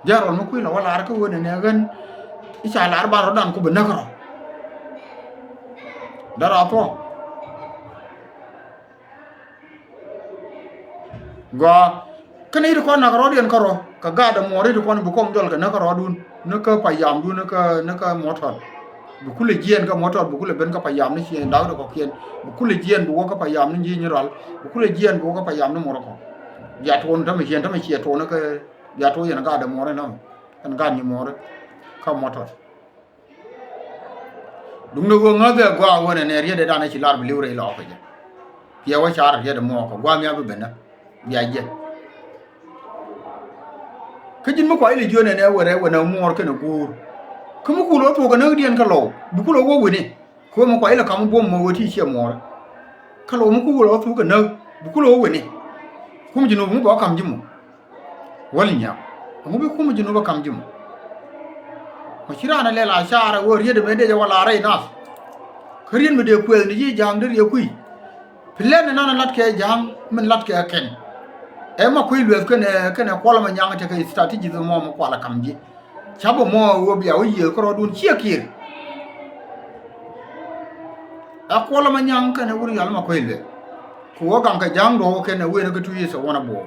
jaro no ku la wala ka wona ne gan isa la arba rodan ku benakaro dara to go kani ko na karo den karo ka ga da mori ko bu kom dol ka na karo dun na ka payam dun na ka motor bu kule jien ka motor bu kule ben ka payam ni chien daw ko kien bu kule jien bu ka payam ni ni ral bu kule jien bu ka payam ni moro ko ya to ta me chien to na ka ya to yana ga da mori na kan ga ni mori ka motor dum no go ngabe gwa wona ne riede da na ci lar bi liwre lo ko je ya wa char riede mo ko gwa mi abu bena ya je kajin mo ko ile jone ne wore wona mor kana gur kuma ku lo to ga na dien ka lo bu ku lo wo woni ko mo ko ile kam bom mo woti che mor ka lo mo ku lo to ga na bu ku lo wo woni kuma jinu mo ba kam jimu walinya mo be kuma jinu ba kam jimu ma shirana le la shara wo riede me de wala rai nas kharien me de kwel ni ji jang de ye kui plen na lat ke jang men lat ke ken e ma kui lwe kene kwala ma nyanga te ke strategy do mo kwala kamji chabo mo wo bia wo ye ko dun chiekir a kwala ma nyanga kene wuri yal ma kui lwe ko wo gam ka jang do kene we ne ko tuyi so wona bo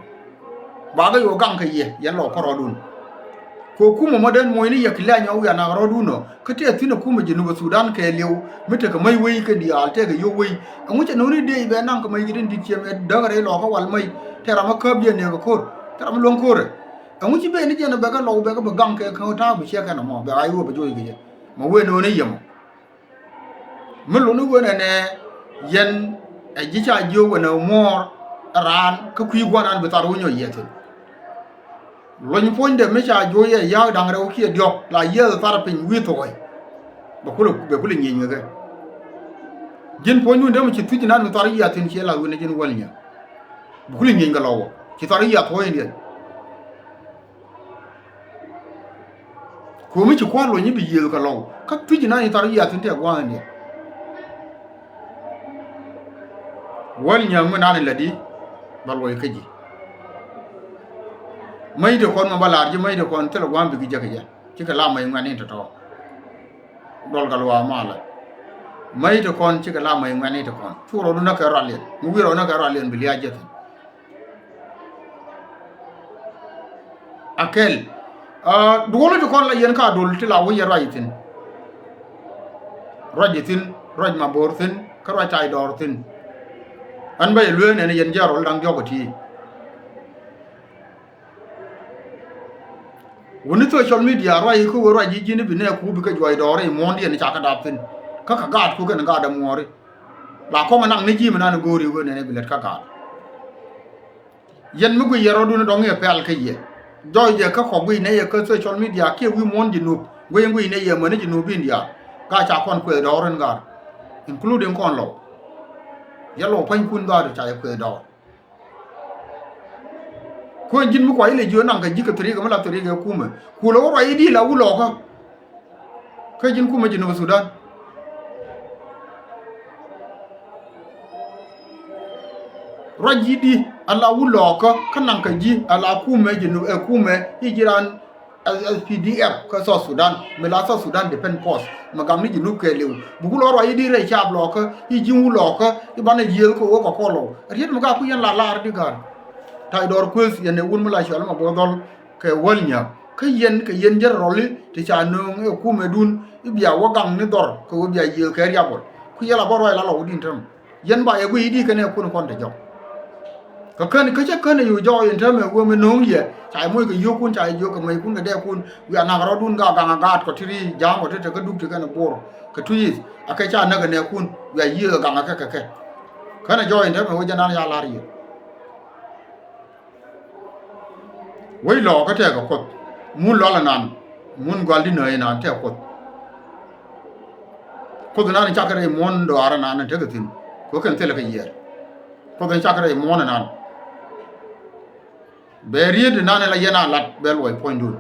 ba ga yo gam ka ye lo ko dun ko kuma madan moy ni yakila nya uya na roduno kate tuna kuma jinuba sudan ke lew mita ka mai wai ka di alte ga yo wai amu ce noni de be nan ka mai gidin di ce me dagare lo ka wal mai tera ma ka biye ne ga kor tera ma lon kore amu ci be ni je na be ga lo be ga gang ke ka ta bu che ka na mo be ayu be joyi ge ma we no ne yamo mun lo no wona ne yen a ji cha jo wona mor ran ka kuyi gwanan be tar wonyo yete loñ fonde mecha joye ya dangre o ki diok la ye tar pin wi toy be kulu nyi ngege jin fonyu ndem ci tuji nan tar ya tin ci la wona jin walnya be kulu nyi ngalawo ci tar ya toy ndi ko mi ci kwa loñ bi ye ka law ka tuji nan tar ya tin te gwa ndi walnya mun nan ladi balwoy kaji mai de kon ma balar ji mai de kon tele gwam bi jaga ja ci ka la mai ngani to dol gal wa mala mai de kon ci ka la mai ngani to kon turo du na ka ralen mu wiro na ka ralen bi liya jete akel dolo de kon la yen ka dol ti la wo yer wayitin rojitin roj ma bortin ka roj tay dortin an bay lwe ne yen jarol dang jogoti woni social media rai ko rai ji ni bine ku bi ka joy dore mondi ni chaka dapin ka gad ku kan ga da mori la ko nang ni ji mana na gori go ne bilet ka gad yen mu gu yero du no nge pel ka ye joy je ka ko bi ne ye ka social media ke wi mondi no go yen gu ne ye mo ne ji no bi ndia ka cha kon ku dore ngar including kon lo yelo pan kun da cha ku dore ko jin mu ko ile jo nan ga jika tori ga mala tori ga kuma ku lo ro idi la wulo ka jin kuma jin Sudan rajidi ala wulo ka kanan ka ji ala kuma jin kuma hijiran SPDF ka so Sudan me la so Sudan depend post magam ni jinu ke lew bu lo ro idi re cha blo ka hijin wulo ka ibana jil ko ko lo riet mu ga ku yan la di gar tay dor kwes yene wul mala shi alma bodol ke walnya ke yen jar roli ti cha no e ku medun ibia wagang ni dor ko bia ye ke riabol ku yela bor way la lo din tam yen ba ye gu idi ke ne ku kon te jo ka kan ka cha kan yu jo yen tam e wo me no ye cha moy ke yo kun cha yo ke mai kun ga de kun wi ana ro dun ga ga ko tiri jango te ka duk te kan bor ka tuyis akai cha na ga ne kun wi ye ga ga ka kana jo yen tam wo jana ya la ri wai lo ka te ka kot mun lo la nan mun gwaldi no ina te kot ko na ni chakare mon do ara nan te gatin ko kan tele ka yer ko ben chakare mon nan be ried nan la yena lat bel way point dul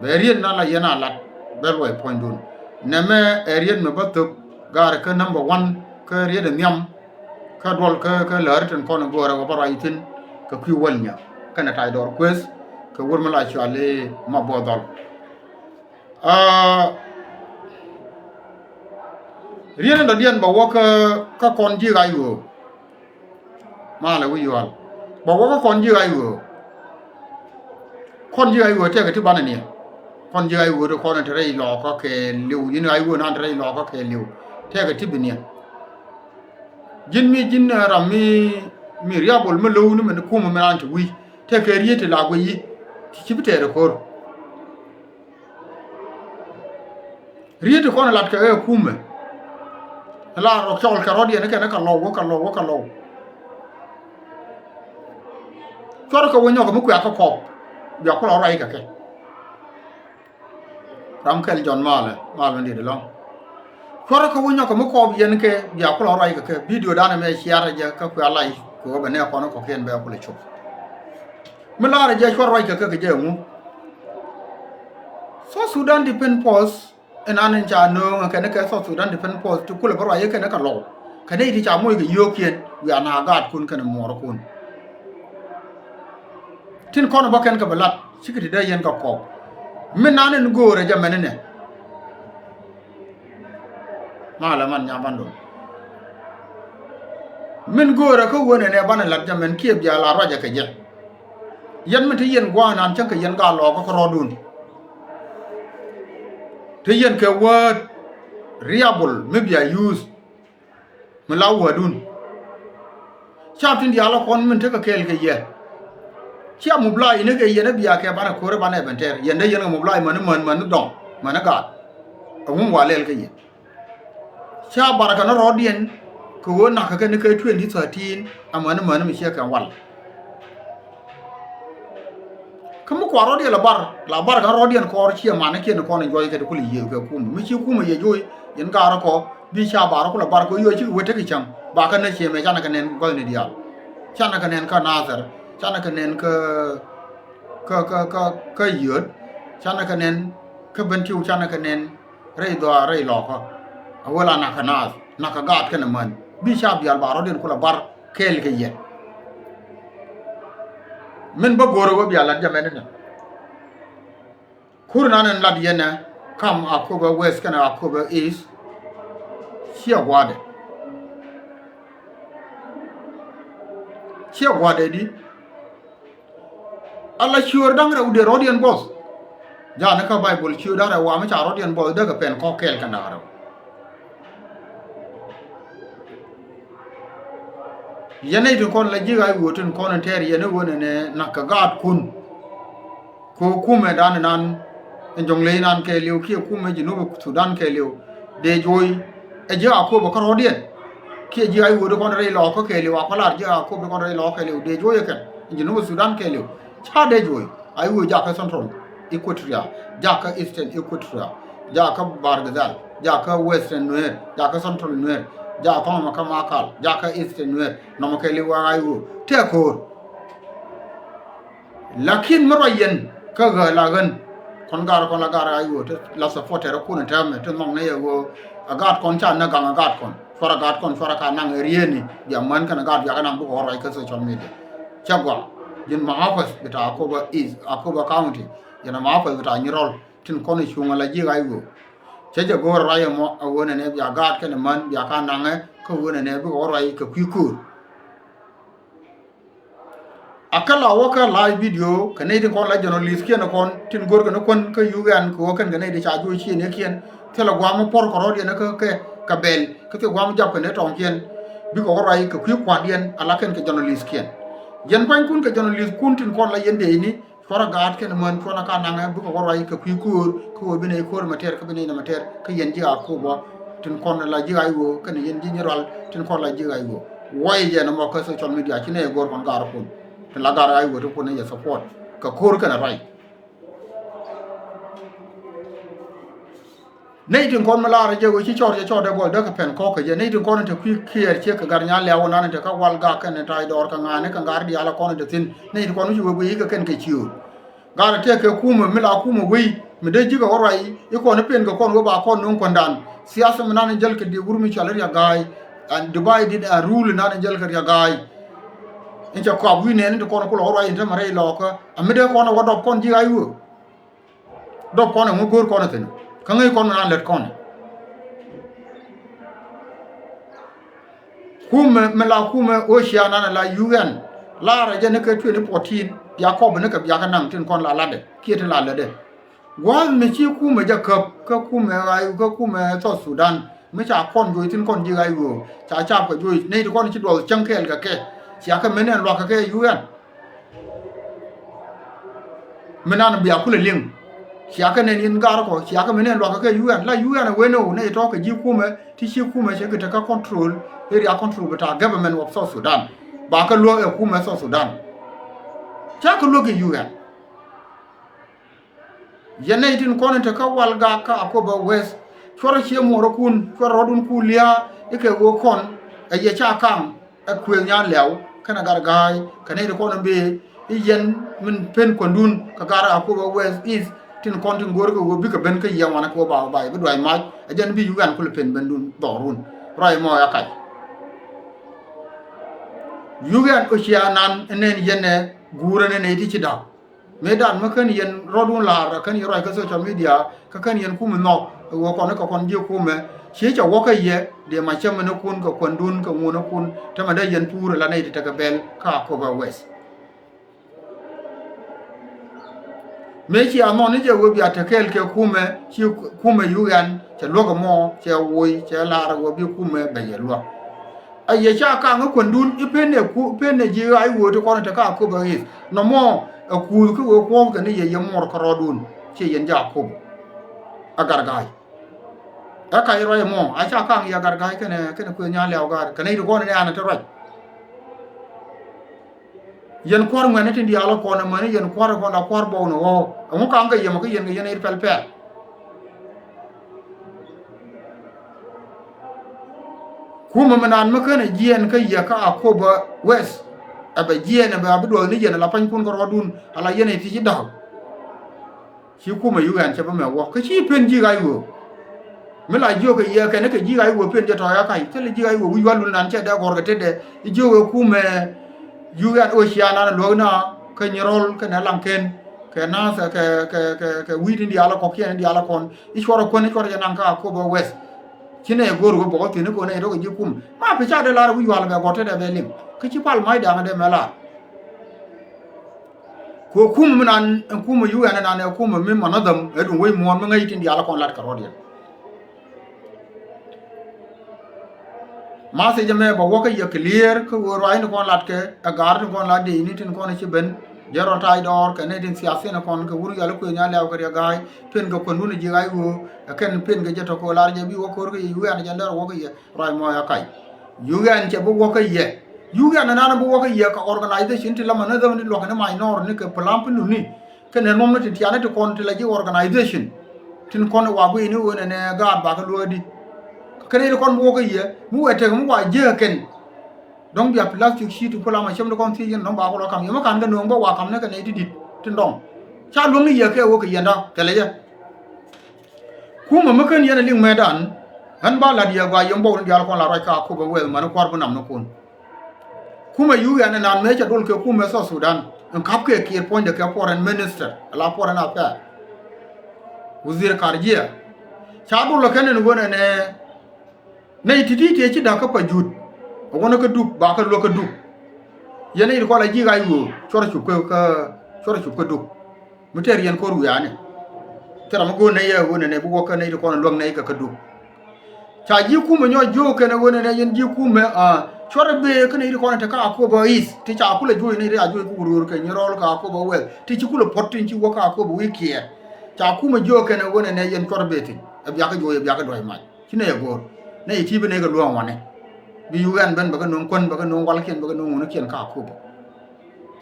be ried nan la yena lat bel way point dul ne me ried me batuk gar ka number 1 ka ried nyam ka dol ka lar ten kon go ra ba itin ka ku walnya kana tay dor kwes ka wor mala chale ma bodol rien da dien ba wo ka kon ji ga yo ma la wi yo ba wo ka kon ji ga yo kon ji ga yo te ka ti banani kon ji ga yo do kon te rei lo ka ke liu yin ga yo nan rei lo ka ke liu te ka ti binia jin ram mi riabol me lo ni men ko mo man to wi te ka riete la go yi ti bite re ko riete kon la ka e kume la ro chol ka rodi ne ka lo wo ka lo choro ka wonyo ka mu ku aka ko ya ko rai ka ke ram kel jon male ndi de lo choro ka wonyo ka mu ko yen ke ya ko rai ka ke video dana me shiara je ka ku alai ko ba ne ko no ko ken be ko le chop me la re je choro rai ka ke je mu so Sudan Defense Force en anen cha no ka ne ka so Sudan Defense Force tu ku le ba ye ka ne ka lo ka ne ti cha mo ke yo kien ya na ga kun ka ne mo ro kun tin kono baken ka balat sikiti da yen ka ko min nanen gore jamene ne mala man nyabando min gore ko wona ne bana lat jamen kieb ya la raja ka je yen min te yen gwa nan chan ka yen ga lo ko rodun te yen ka word reliable maybe I use mala wadun chaptin dia la kon min te ka kel ke ye chia mubla ine ke yene biya ke bana kore bana benter yende yene mubla man dong mana ga ngum walel ke ye chia baraka na rodien ko wona ka ne ke 2013 amana mi chia kan wal kamu ko rodien la bar ga rodien ko chia mana ke ne ko ne joy ke ko li ye ke kum mi chi kum ye joy yen ga ra ko bi chia bar ko la bar ko yo chi wote ke cham ba ka ne che me jana ka nen gol ni dia chana ka nen ka nazar chana ka nen ka yut chana ka nen ka bentiu chana ka nen rei do rei lo ko awala na ka naz na ka gat ka man bi sha bial baro den kula bar kel ke ye men ba goro go bial jamene ne kurna nan lad yena kam akoba west kana akoba east sia gwade di Allah sure dang ra ude rodian boss jana ka bible sure dang ra wa ma cha rodian boss de ka pen ko kel kana ra yene to kon la jiga wotun kon ter yene wona ne nakagat kun ko kume dan nan enjong le nan ke liu ki kume jinu Sudan ke liu de joy e ja ko ba rodian ki jiga wodo kon re lo ko ke liu akala ja ko be kon re lo ke liu de joy ke jinu Sudan ke liu cha de joy ai wo ja ka central equatoria ja ka eastern equatoria ja ka bargazal ja ka western nuer ja ka central nuer ja ka ma ka makal ja ka eastern nuer no ma ke li wa ai wo te ko lakin marayen ka ga la gan kon la gar ai wo te la support ra kun ta me te mong ne wo agat kon cha na ga agat kon fora gat kon fora ka nang rieni ya man kan agat ya ka nang bu ko rai ka social media chagwa yin maafas bita akoba is akoba county yana maafas bita nyirol tin kono chunga la jiga igo cheje go raya mo awona ne ya gat ken man ya ka nange ko wona ne bu rai ka kwikur akala waka live video kanedi kon la journalist ken kon tin gorgo no kon ka yugan ko kan ganedi cha ju chi ne kien tela gwa mo por ko rodi ne ka bel ka te gwa mo jap ne ton kien bi ko rai ka kwi kwadien ala ken ka journalist kien yen pan kun ka journalist kun tin kon la yende ni fora gat ken man fora ka nanga bu ko rai ka kwikur ko bine ko mater ka bine na mater ka yen ji ko bo tin kon la ji ay wo kan yen ji nyiral tin kon la ji ay wo way je na mo ka social media ci ne gor kon gar kun tin la gar ay wo to ko ne ya support ka kor kana rai nei tin kon mala ra je go ci chor de bo de ka pen ko ka je nei tin kon te kier che ka gar nya le wona ne ka wal ga kan ne tai dor ka ngane ka gar di ala kon de tin nei tin kon ju go yi ka ken ke ciu gar te ke kuma mila kuma wi mi de ji ga rai e ko ne pen ga kon go ba kon non kon dan siyasa mi nan jel ke di gurmi chaler ya gai and Dubai did a rule na jel ka ya guy in cha ko wi ne to kono ko ro in ta mare lo ko amide kono wadop kon ji ayu dop kono mo gor kono ten ka ngai kono na let kono kume la kume oceana na la UN la ra je ne ka 2014 ya ko ne ka ya ka nang tin kon la lade kiete la lade wal me chi kume ja ka kume ayu ka kume to Sudan me cha kon jo tin kon ji ayu cha cha ko jo ne kon chi do chang kel ka ke sia ka menen lo ka ke UN menan biya kula ling sia ka ne nin gar ko sia ka menen lo ka ke UN la UN we no ne to ka ji kume ti chi kume che ka control area control beta government of South Sudan ba ka lo e kume South Sudan cha ka lo ke UN yene tin kono te ka walga ka ko ba west choro che moro kun choro dun kulia e ke go kon e ye cha kan e kwen nya lew kana gar gai kana de kono be yen min pen ko dun ka gara ko ba west is tin kon tin gor ko bi ka ben ka ye wana ko ba ba be doy ma e jen bi yugan ko pen ben dun dorun ray mo ya kai yugan ko cia nan enen yene gurane ne ti ci da medan ma kan yen rodun la kan yoro ka social media ka kan yen kum no wo ko ne ko kon je kume ci ca wo ka ye de ma chem ne kun ko kon dun ko ngono kun ta ma da yen pur la ne ti ta bel ka ko ba west me ci amon ne je wo bi atakel ke kume ci kume yugan ca logo mo ca woy ca la wo bi kume be ye lo aye cha ka ngo kon dun ipene ku pene ji ai wo to kon ta ka ko ba is no mo ku ku wo ko ga ne ye mor ko rodun ci yen ja ko agar gai aka iro ye mo a cha ka ya gar gai kene ko nya le gar kene ro ne ana to ro yen kwar ngene tin dia lo ko ne mane yen kwar ko da kwar bo no wo mo ka nga ye mo ko yen ga yen ir pel pel kuma manan makana jiyen ka ya ka akoba west aba jiyen ba abdo ni yen la pan kun ko rodun ala yen ti daw shi kuma yugan ce ba me wo ka shi pen ji ga yo me la jo ka ya ka ne ka ji ga yo pen je to ya kai tele ji ga yo wi walun nan ce da gor ga tede jo we kuma yugan oceana na lo na ka nyirol ka na lanken ka na sa ka wi din dia la ko kien dia la kon i choro ko ne ko ya nan ka akoba west kine gor go bo tine ko ne ro ji kum ma pe cha de la wi wala be gote de be lim ke ci pal mai da de mela ko kum nan kum yu ana nan kum min manadam edun we mo ma ngai tin di ala kon lat ka rodiya ma se jame ba wo ka ye clear ko wo rai no kon lat ke agar kon lat de ni tin kon ci ben jero tay dor ka ne din siase na kon ko wuru yalla ko nya lew ko ya gaay pen go kon nu ji gaay wo ken pen ga jeto ko lar je bi wo ko yu ana jandar wo ko ye ray mo ya kay yu gan ce bu wo ko ye yu gan na bu wo ko ye ka organization ti lama na da ni lo ka ne mai nor ni ke plan nu ni ken ne mom ti tiana ti kon ti la ji organization tin kon wa bu ni wona ne ga ba ka lo di ken ne kon bu wo ko ye mu wete mu wa je ken donc bia plastic sheet pour la machin de confusion non ba ko kam yama kan ga no wa kam ne ka ne didit tin dong cha lu ngi ye ke wo ke yanda tele ya ku ma ma kan yana ling medan han ba la dia gwa yombo ni ala kon la ka ko ba wel man ko bu nam no kun ku ma yu yana nan me cha dol ke ku me so Sudan en kap ke ki point de ke foreign minister la foreign affair wazir karjia cha dol ke ne ngone ne titi ci da ka pa jut wona ka dub ba ka lo ka dub yene ko la ji ga yu chora chu ko dub muter yen ko ru yani tera ma go ne ya wona ne bu ko ne ko na long ne ka dub cha ji ku mo nyo jo ke ne wona ne yen ji ku me a chora be ka ne ko na ta ka ko ba is ti cha ku le jo ne ya jo ku ru ka ni rol ka ko ba wel ti ci ku le potin ci wo ka ko ba wi kiye cha ku mo jo ke ne wona ne yen chora be ti ab ya ka jo ya ka do ma ci ne go ne ti be ne ga lo wane bi yugan ben baga non kon baga non wal ken baga non ngono ken ka ko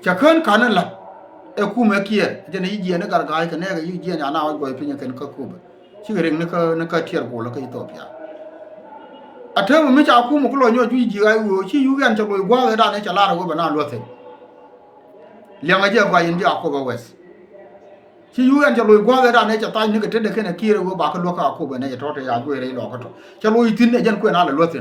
cha kan kan la e ku me kiye je ne yije ne gar ga ka ne ga yije ne ana wa go pinya ken ka ko ci ga reng ne ka tier ko la ka Ethiopia ata mo me cha ku mo ko lo nyo ju yije ga wo ci yugan cha go gwa ga da ne cha la go ba na lo te lianga je gwa yin dia ko ba west ci yugan cha lo gwa ga da ne cha ta ni ga te de ken kire go ba ka lo ka ko ba ne to te ya go re lo ka to cha lo yitin ne jen ko na la lo te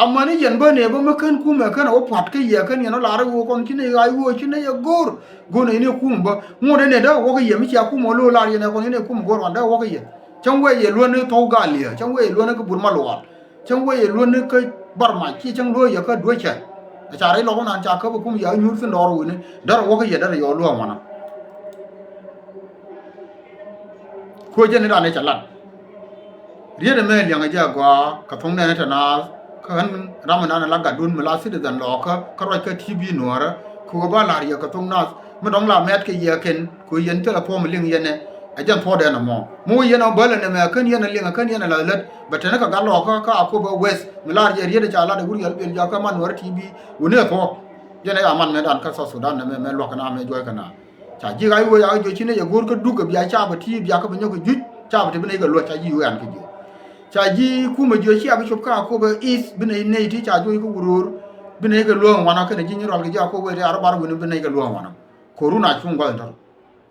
amani yen ba ne ba makan ku me kan o pat ke ye kan yana lara wo kon kine ai wo kine ya gor go ne ku ba mo de ne da wo ke ye mi cha ku mo lo la ye ne kon ne ku mo gor wanda wo ke ye chang we ye lo ne to ga le chang we lo ne ku bur ma lo chang we ye lo ne ke bar ma chi chang lo ye ka do che cha rai lo nan cha ka ba ku ya nyu sin do ro ne da wo ke ye da yo lo ma na ko je ne da ne cha lat ria de me liang ja gwa ka thong ne ta na kan ramana la ga dun mala si de dan lo ka roi ka tv nuara ku ba la ria ka thong na ma dong la met ke ye ken ku yen te la po mi ling yen ne a jan po de na mo yen o bala ne me kan yen ling kan yen la let ba te na ka ga lo ka ko ba west mala ria de cha la de uri al bel ja ka man war tv u ne po je ne aman me dan ka so sudan ne me lo ka na me joy ka na cha ji ga yo ya jo chi ne ye gur ka du ka bia cha ba ti bia ka ba nyo ka ju cha ba te ne ga lo cha ji yo an ke ji cha ji ku ma jo chi abi chop ka ko ba is bine ne ti cha jo ko wurur bine ga lo wana ka ne ji ni rol ga ja ko we ar bar gun bine ga lo wana corona chung ga ndar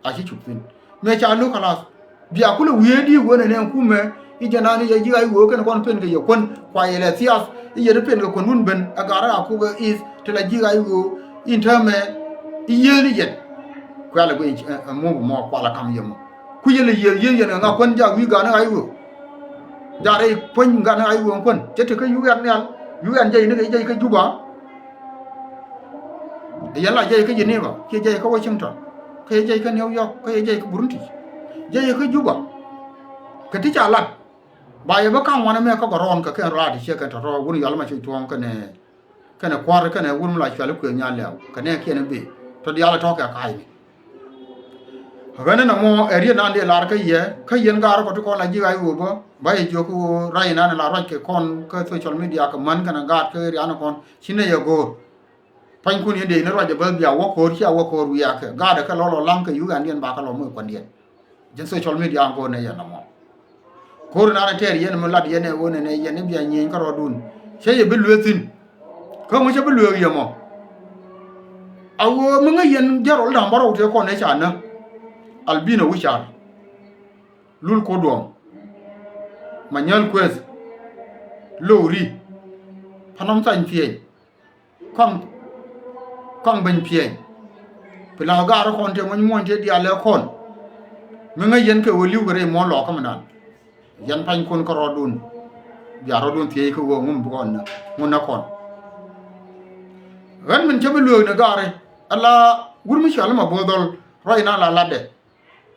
a chi chupin me cha lo kala bia ku le we di wo ne ku me i jana ni ji ai wo ka kon pen ga yo kon kwa ye le sias i ye pen ga kon nun ben agara ko ba is te la ji ai wo interme i ye ni ye kwa la go mo kwa la kam ye mo ku ye le ye nga kon ja wi ga na ai wo da đây phun gan ai uống phun chết thì cái yu ăn dây nó cái juba giờ là dây cái gì nè vào cái dây có Washington cái dây cái New York cái dây cái Burundi dây cái juba cái tí chả lặt bài bác khang mà mẹ có ron cái ra thì cái thằng rồi quân yalma chui tuang cái này qua cái này quân lại chơi lúc cười nhà lẹo cái này kia nó bị tôi đi ăn cái cái gane na mo area na de lar ka ye ka yen gar ko ko la ji ay wo ba bay jo ko ray na la raj ke kon ka social media ka man kana gar ka ri ana kon chine ye go pan kun de na raj ba bia wo ko ri wo ko ru ya ka ga da ka lo lang ka yu gan yen ba ka lo mo ko ndien je social media ko ne ya na mo ko na na ter yen mo lat yen ne wona ne yen bia nyen ka ro dun che ye bi lwetin ko mo che bi lwe ye mo awo mo nga yen jarol da mbaro te ko ne cha na albino wichar lul ko dom manyal kwez lori panom tan pie kong ben pie pila ga ro kon te mon te dia le kon me nga yen ke woliu gare mo lo ka manan yan pan kon ko rodun ya rodun tie ko wo ngum ko na ngun na kon ran men chebe lu na gare ala wurmi shala ma bodol roi na la lade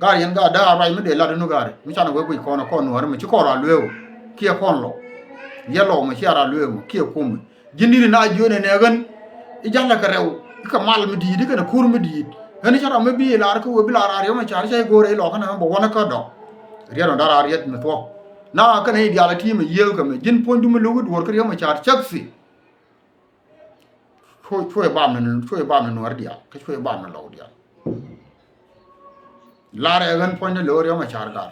gar yen ga da rai me de la no gar mi chana we ko na ko no har me ci ko ra lewo ki e kon lo ye lo me ci ara lewo ki e kum jindiri na jone ne gan i jalla ka rew ka mal mi di ka na kur mi di hani chara me bi la ko we bi la ra yo me char sai go re lo kana bo wona ka do ri no dara riet me to na ka ne di ala ti me ye ka me jin pondu me lugu dor ka yo me char chaksiช่วยบ้านมันช่วยบ้านมันนวดเดียวก็ช่วยบ้านมันเราเดียวลาเรกันพอยน์เลยเรียกมาชาร์กา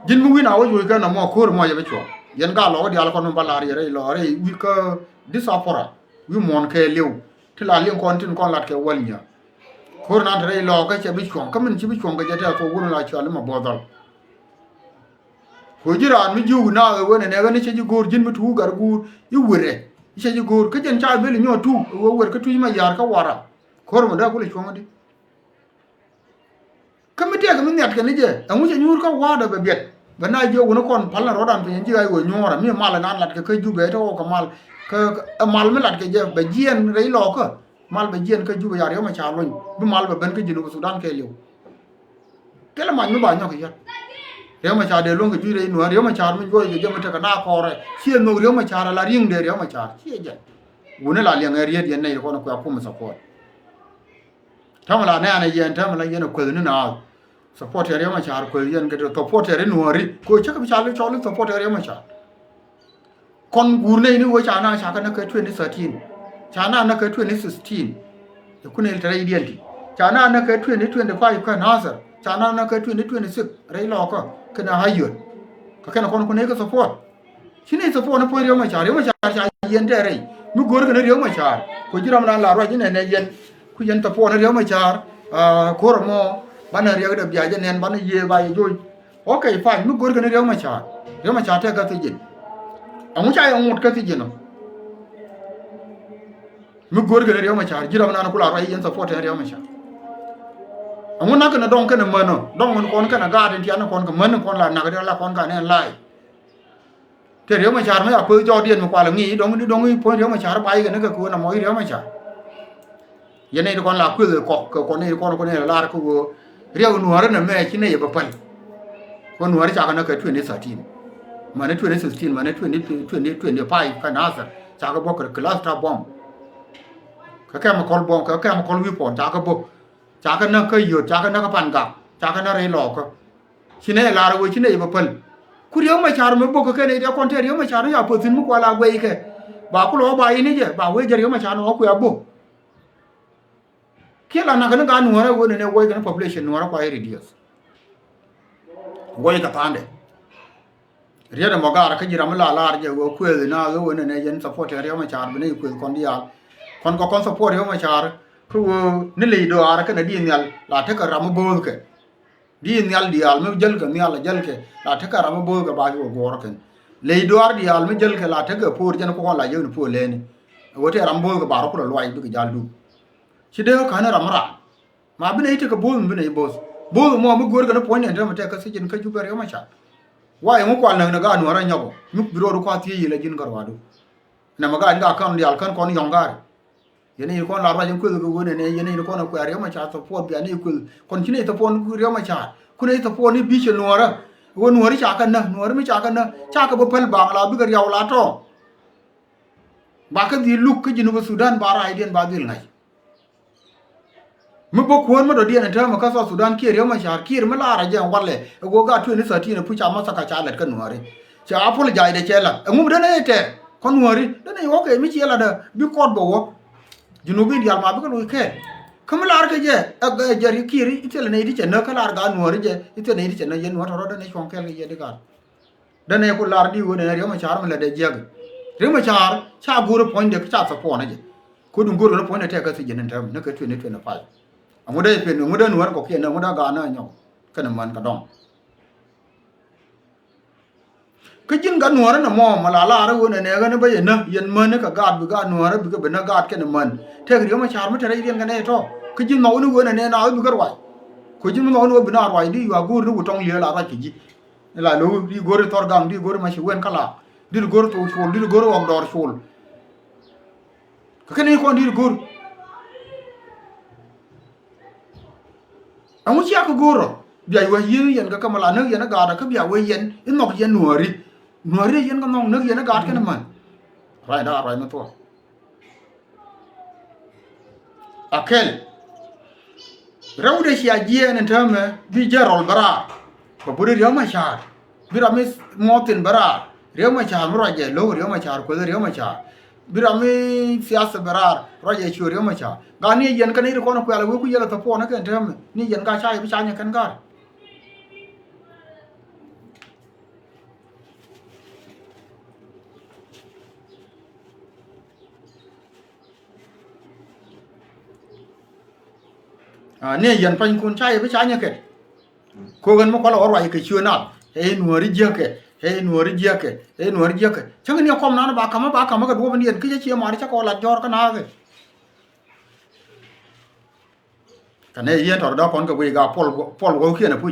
จินมุกินเอาอยู่กันนะมั่วคูร์มั่วยังไม่ชัวยันกาเราเดียวเราคนมันบาลารีอะไรเราอะไรวิกดิสอาฟอร์วิมอนเคลิวที่ลาเลี้ยงคนที่นคนลัดเควันเนี่ยคูร์นั่นอะไรเราก็จะไม่ชัวก็มันจะไม่ชัวก็จะได้ตัววุ้นลาชัวเลยมาบอดลคุยจีราไม่อยู่น่าเว้ยเนี่ยกันนี่ใช่จีกูจินไม่ถูกกันกูอยู่เว้ยใช่จีกูก็จะจ่ายเบลล์เนี่ยถูกเว้ยก็ทุยมายาร์ก็วาระคูร์มันได้กูเลยชัวมันดิก็ไม่เที่ยงก็ไม่เนี่ยกันนี่เจ้าผมจะยูร์ก็ว่าเดี๋ยวเบียดวันนั้นโยวนคนพันละรถดันไปยังที่ไอ้หัวยูร์อะมีมาละนั่นหลัดก็เคยยูเบต้ก็มาก็มาไม่หลัดก็จะไปเยียนไรหลอกก็มาไปเยียนก็ยูไปยาเรียวมาชาลอยไม่มาไปเป็นก็จีนก็สุดานแค่เลี้ยวแต่ละมันไม่บ้านยังก็ยัดเรียวมาชาเดี๋ยวลงก็ยูไรหนูเรียวมาชาไม่ย่อยก็จะมันจะกันหน้าคอเลยเชี่ยหนูเรียวมาชาละริ่งเดี๋ยวเรียวมาชาเชี่ยจัดวันนั้นละเลี้ยงเรียดยันในคนก็เอาพุ่มมาสปอร์ตถ้าเวลาเนี่ยในเย็นถ้าเวลาเย็นก็คือนั่นเอาsupport area ma char ko yen ke support area nuari ko chaka bi chale chole support area ma char kon gurne ni wo chana chaka na ka 2013 chana na ka 2016 to kunel tare idealti chana na ka 2025 ka nasar chana na ka 2026 rai lo ko kana hayyon ka kana kon ne ka support shine support na po area ma char cha yen tare mi gor ka area ma char ko jiram na la ro jine ne yen ku yen support area ma char ko mo bana riya da biya nen bana ye ba ye joy okay fine mu gor gane riya ma cha te ka tijin amu cha yang mut ka tijin mi gor ga riyo ma char jira na kula rai yen support riyo ma char amun na kana don kana mano don mun kon kana ga den tiana kon ka mano kon la na ga la kon ga ne lai te riyo ma char ma ya pu jo dien ma kwa la ngi dong po riyo ma char bai ga na ka ku na mo riyo ma char ye ne kon la ku ko ne ko ne la ko riyo nu har na me chi ne ye ba pal ko nu har cha kana ka 2013 mana 2016 mana 2025 kana sa cha ka bo ka cluster bomb ka ka ma kol bom ka ka ma kol wi pon cha ka bo cha ka na ka yo cha ka na ka pan ga cha ka na re lo ko chine la ro chine ba pal ku riyo ma char me bo ka ne de kon te riyo ma char ya po tin mu ko la gwe ke ba ku lo ba yi ni je ba we je riyo ma char no ku ya bo ke la na ka na ga nu ra wo ne wo ga population nu ra ko ai reduce wo ka tande riyo da mo ga ka jira ma la je wo ku na wo ne ne yen support riyo ma char be ne ku kon dia kon ko kon support riyo ma char ku ni le do ara ka na di nyal la ta ka ram bo ke di nyal di al me jel ka nyal jel ke la ta ka ram bo ka ba go gor ke le do ar di al me jel ke la ta ka por jen ko la je ni po le ni wo te ram bo ka ba ro ko lo ai bi ka jal du ci de ka na ram ra ma bi ne te ka bo bi ne bo mo mu gor ga na po ne ta ma te ka si jin ka ju ba riyo ma char wa mu kwa na ga no ra nyago mu biro ro kwa ti yi le jin garwa do na ma ga kan di al kan kon yongar yene ko la ra jin ku ko ne yene ko na ku riyo ma cha to po bi ani ku kon kine to po ku riyo ma cha ku ne to po ni bi che no ra wo no ri cha kan na no ri mi cha kan na cha ka bo pel ba la bi ga yaw la to ba ka di luk ka jinu Sudan ba ra iden ba dil ngai mu bo ko ma do di na ta ma ka so Sudan ki riyo ma cha ki ma la ra je walle go ga tu ni sa ti na pu cha ma sa ka cha la ka no ri cha apol ja ide che la mu de ne te kon no ri de ne wo ke mi che la da bi ko bo wo junubin yal ma bi ko ke kam lar ke je jari kiri itele ne di che na kala ga no ri je itele ne di che na yen wa ro de ne chon ke ye de ga de ne ko lar di wo ne riyo ma char ma la de je riyo ma char cha guru point de cha sa po na je ko dun guru no point te ka si je ne tam na ka 2025 amu de pe no mu de no ko ke na mu da ga na nyo kana man ka dong ka jin ga no ra na mo ma la ra wo ne ga ne ba ye na yen man ka ga bi ga no ra bi ga be na ga ke ne man te riyo ma char ma te ra yen ga ne to ka jin no no wo ne na bi ga wa ko jin no no bi na wa di wa guru no tong le la ra ki ji la lo di guru tor gam di guru ma shi wen kala di guru to shul di guru wa dor shul ka ne ko di guru amu ci ak guru bi ay wa yen ga kamala na yen ga da ka bi wa yen in no yen no ri yen ga no na yen ga ke ne man rai da rai ma to akel rawde shi ajiye ne tame bi jarol bara ko buri riyo ma char bi ramis motin bara riyo ma char mo raje lo riyo ma char ko riyo ma char bi rami siasa bara raje chi riyo ma char ga ni yen kan ni ko na ko ala ku yela to po na ke tame ni yen ga cha bi cha nya kan ga ne yen pan kun cha bi cha nya ke ko gan mo ko la orwa ke chuna he nuori jeke he nuori jeke he nuori jeke chang ni kom na ba kama ga do ban yen ke che ma ri cha ko la jor ka na ke kane yen tor da kon ga we ga pol go ke na pu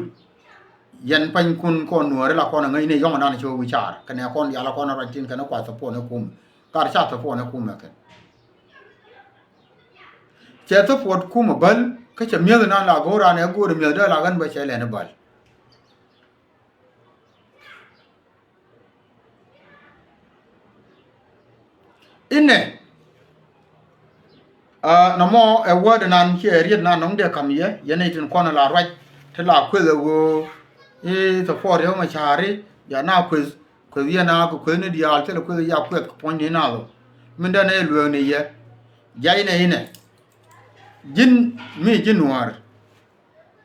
yen pan kun ko nuori la ko na ngai ne yong na ni cho wi cha kane kon ya la ko na ran tin kana kwa sa po na kum ka cha sa po na kum ke che to po kum bal ka che mi na la go ra ne go mi da la gan ba che le na bal inne na mo e word nan che riet na nong de kam ye ne tin ko na la right te la ku le wo e to for yo ma chari ya na ku ye na ku ne di al te ku ya ku point ni na lo min da ne lu ne ye ya ine jin mi jin noir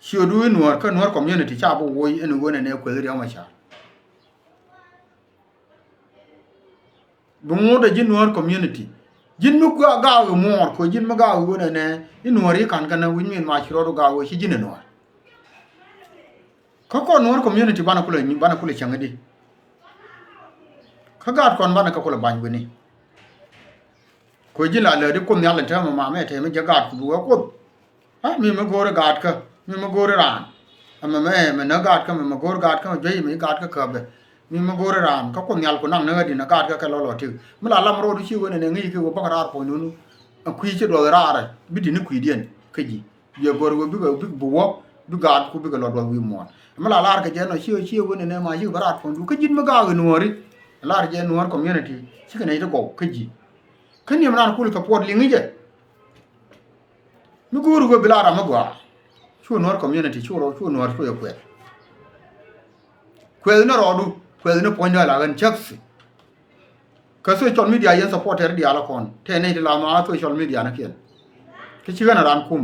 shodu noir ka noir community cha bo wo ene wo ne ku le yo ma chari bungo da jin noir community jin mu ga mo ko jin ma ga wo ne ni noir kan kana win min ma chiro ga wo shi jin noir ko noir community bana kula changadi ka ga kon bana ka kula ban guni ko jila le di kum yalla ta ma me te me jagat ku wa ko ha mi me gore gat ka mi me gore ran ama me na gat ka me gore gat ka je mi gat ka ka be mi me gore ran ka kum yalla ko nang na di na gat ka lo lo ti mi la lam ro du chi wona ne ngi ki wo bakara po nu ku chi do ra ra bi di ni ku dien ka ji ye gore wo bi bu wo bi gat ku bi ka lo do wi mo mi la lar ka je no chi wona ne ma ji barat po du ka jin ma ga nuori lar je nuor community chi ka ne to go ka ji kan yam nan kul ka pod lingi je mi guru go bilara magwa chu nor community chu nor chu kwe na rodu kwe na ponja la gan chaks ka social media yan supporter di ala kon te ne di la ma social media na ken ki chi gana ran kum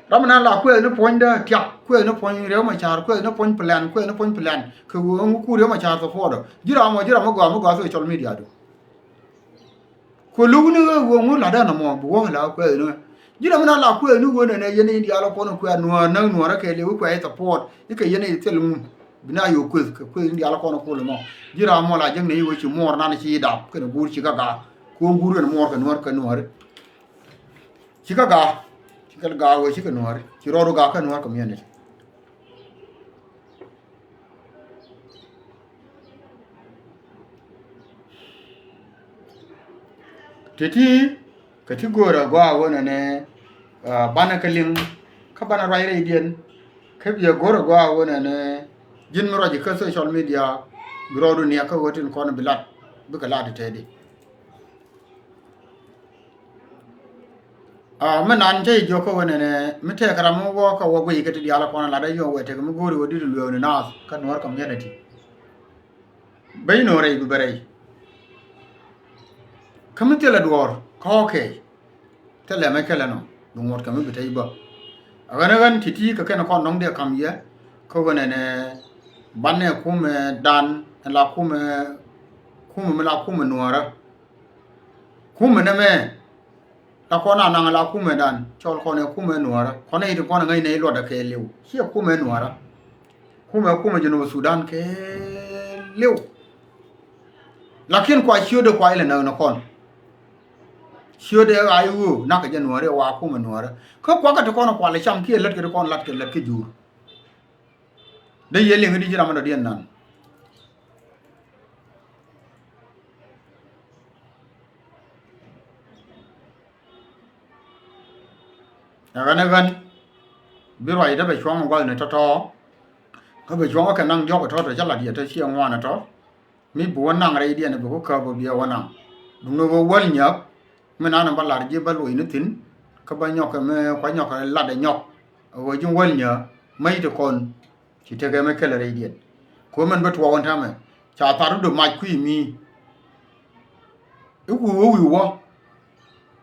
ramana la kwe na ponja tyak kwe na pon rew ma char kwe na pon plan ku ku rew ma char support jira magwa social media do ko lugni wo ngu la da na mo bo la ko no jira mana la ko no go ne yene ndi ala ko no ko no na no ra ke le ko ay support ike yene tel mu bina yo ko ndi ala ko no ko mo jira mo la jeng ne yo ci mor na ci da ko no bur ci gaga ko bur ne mor ka no ci gaga wo ci ka no ci ro ga ka no ko mi ne teti kategora gwa wona ne bana kalin ka bana raire dien ka biya gora gwa wona ne jin miro ji ka social media birodu ne ka wotin kono bilat buka lade tedi manan te joko wona ne mite karamo wo ka wo gwi ka ti ala kono lade yo wete ka mu gori wodi lu ne nas kan war community bayno rei bi bare kamu tela duor koke tela me kala no dungor kamu bitai ba agana gan titi ka kana kon nong de kam ye ko gone ne banne kume dan la kume me la kume nuara kume ne me la kona nang la kume dan chol kone kume nuara kone ite kona ngai ne lo da ke lew hi kume nuara kume jino Sudan ke lew lakin kwa shiodo kwa ile na kon sure de ayu na ka january wa ku manuara ko kwa ka to kono kwa le cham ki let ke kon lat ke jur de yele ngi jira ma de nan agana gan bi roi da be chong ngol ne to ka be chong ka nang jo ko to ja la di ta chi ngwa na to mi bu nang re di ne bu ko ka bu bi wa nang du no wo wal nyap mena na balar je balu ina tin ka ba nyok me kwa nyok la de nyok wo jung wal nya mai to kon ci tege me kala re dien ko man bet wo wonta me cha taru do ma ku mi ku wo wi wo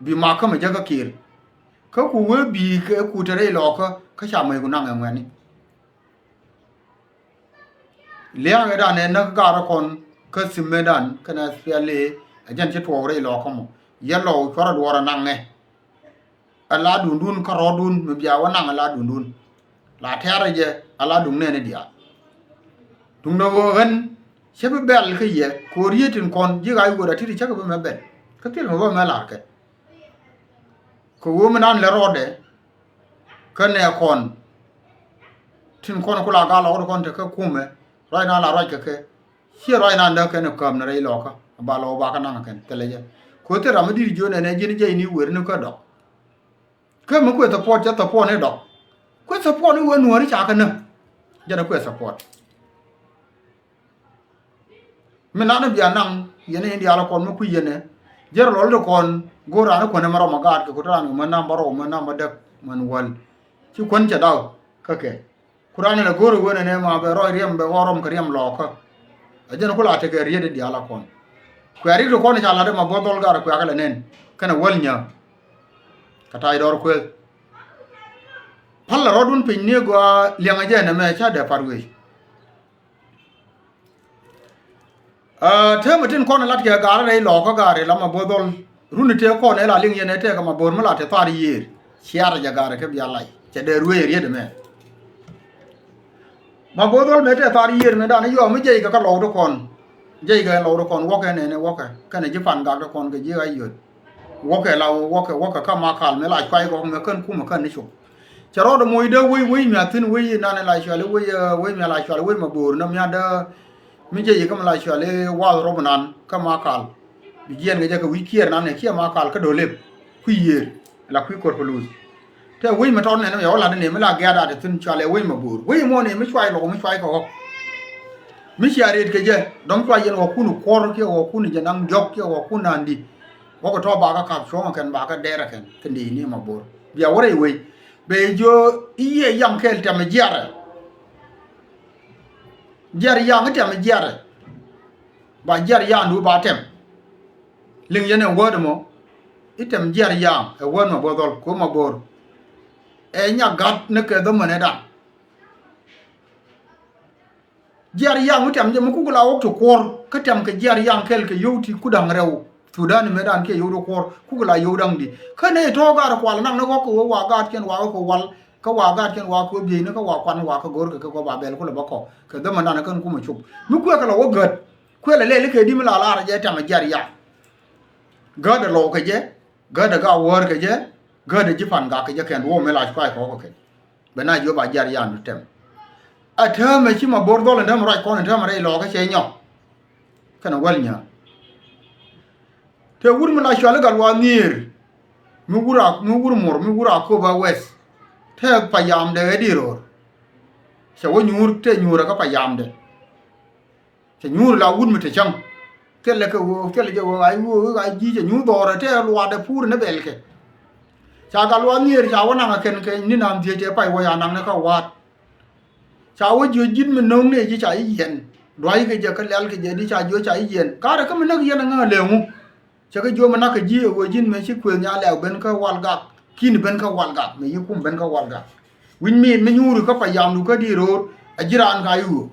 bi ma ka me jaga kir ka ku wo bi ka ku tere lo ka cha mai ku nang ngani le ga da ne na ga ra kon ka simedan kana spiale ajan ci to re lo ko mo yello chora duora nange ala dundun ka rodun me biya wana ala dundun la tere je ala dun ne dia dun no gan sebe bel ke ye ko rietin kon jiga yu da tiri chaka be me bel ka til mo me la ke ko wo me nan le rode ka ne kon tin kon ko la ga la kon te ka kume roi na la roi ke si roi na nda ke ne kam na re lo ka ba lo ba ka nan ke teleje ko te ramadi jone ne jini je ni wer ne ko do ka mo ko support ja support ne do ko support ni wo nuori cha kana ja na ko support me na na bia nang yene ndi ala kon mo ku yene jer lol do kon gora na ko ne maro magat ko tan mo na maro mo na madak man wal ci kon ca daw ka ke qur'an na goro wona ne ma be ro riem be worom ka riem lo ka ajana ko la te ke riede di ala kon ko ari do kono jalla de ma bodol gar ko akala nen kana walnya kata idor ko palla rodun pe ne go lianga je na me cha de farwe tematin kono lat ke gar re lo ko gar la ma bodol runite ko ne la ling yene te ka ma bor ma la te fari yer chiara ja gar ke bi alai che de ruwe riede me ma bodol me te fari yer me da ne yo me je ka lo do kon je ga lo do kon woke ne woke kana je fan ga do kon ga je ay yot wo ke la wo ke ka ma kal me la kwai ko me kan ku me kan ni chu charo do moy de we mi atin we na la chale we mi la chale we ma bor na mi ada mi je ka la chale wa ro nan ka ma kal bi yen ga ka wi kier nan ne kia ma kal ka do le ku yer la ku ko plus te we ma ton ne yo la ne me la ga da de tin chale we ma bor we mo ne mi chwai lo mi chwai ko mi chiare ke je dom chwai yen wo kunu kor ke wo kunu je nang jok ke wo kunandi wo ko to ba ka kap so ma kan ba ka dera kan ndi ni ma bor bia wore we be jo iye yang kel ta me jare yang ta me jare ba jare yang du ba tem ling yen en word mo item jare yang e word ma bodol ko ma bor e nya gat ne ke do mane da jare yang utem je mu ku la wok to kor ka tem ke jare yang kel ke yoti ku dang rew Sudan medan ke yodo kor ku la yodang di kane to ga ra kwal nang no ko wa ga ken wa ko wal ka wa ga ken wa ko bi ne ka wa kwan wa ka gor ka ko ba bel ko ba ko ka da man na kan ku ma chup mu ku ka la wo gad ku la le ke di mi la la je ta ma jar ya ga da lo ka je ga da ga wor ka je ga da ji fan ga ka je ken wo me la kwa ko ke be na jo ba jar ya no tem a ta me chi ma bor do le ndam ra ko ne ta ma re lo ka che nyo kana wal nya te wur mi la shwale gal wa nir mi wur mor mi wura ko ba wes te pa yam de ediro se wo nyur te nyura ka pa yam de te nyur la wur mi te cham te le ko te le jo ga ji je nyu do re te lwa de pur ne belke cha gal wa nir cha wona ga ken ke ni nam je je pa wo ya nang ne ka wat cha wo jo jin mi nong ne ji cha yen dwai ke je ka lal ke je di cha jo cha yen ka re ka mi nak yen nga le mu chaka jo mana ka ji wo jin me chi kwen ya le ben ka wal ga kin ben ka wal ga me yikum ben ka wal ga win mi me nyuru ka pa yam lu ka di ro ajiran ga yu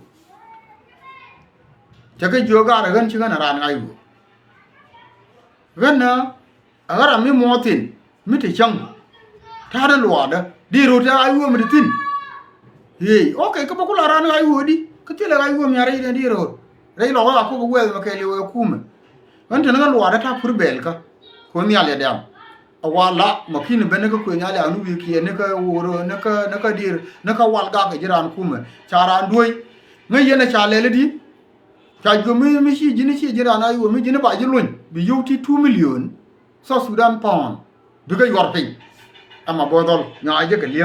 chaka jo ga ra gan chi ga na ran ga yu gan na agara mi motin mi te chang ta da lo da di ro ta ayu mi tin ye okay ka ba ku la ran ga yu di ka ti la ga yu mi ara di ro re lo ga ko bu wel ma ke le ku me ante nga lo ada ta pur bel ka ko ni ale dam awala makin ben ka ko nyale anu wi ki ne ka woro ne ka dir ne ka wal ga ga jiran kuma cara ndoy nga yene cha lele di cha go mi shi jini shi jiran ayu mi jini ba jirun bi yuti 2 million so Sudan pound du ga yor pin ama bodol nya aje ka liam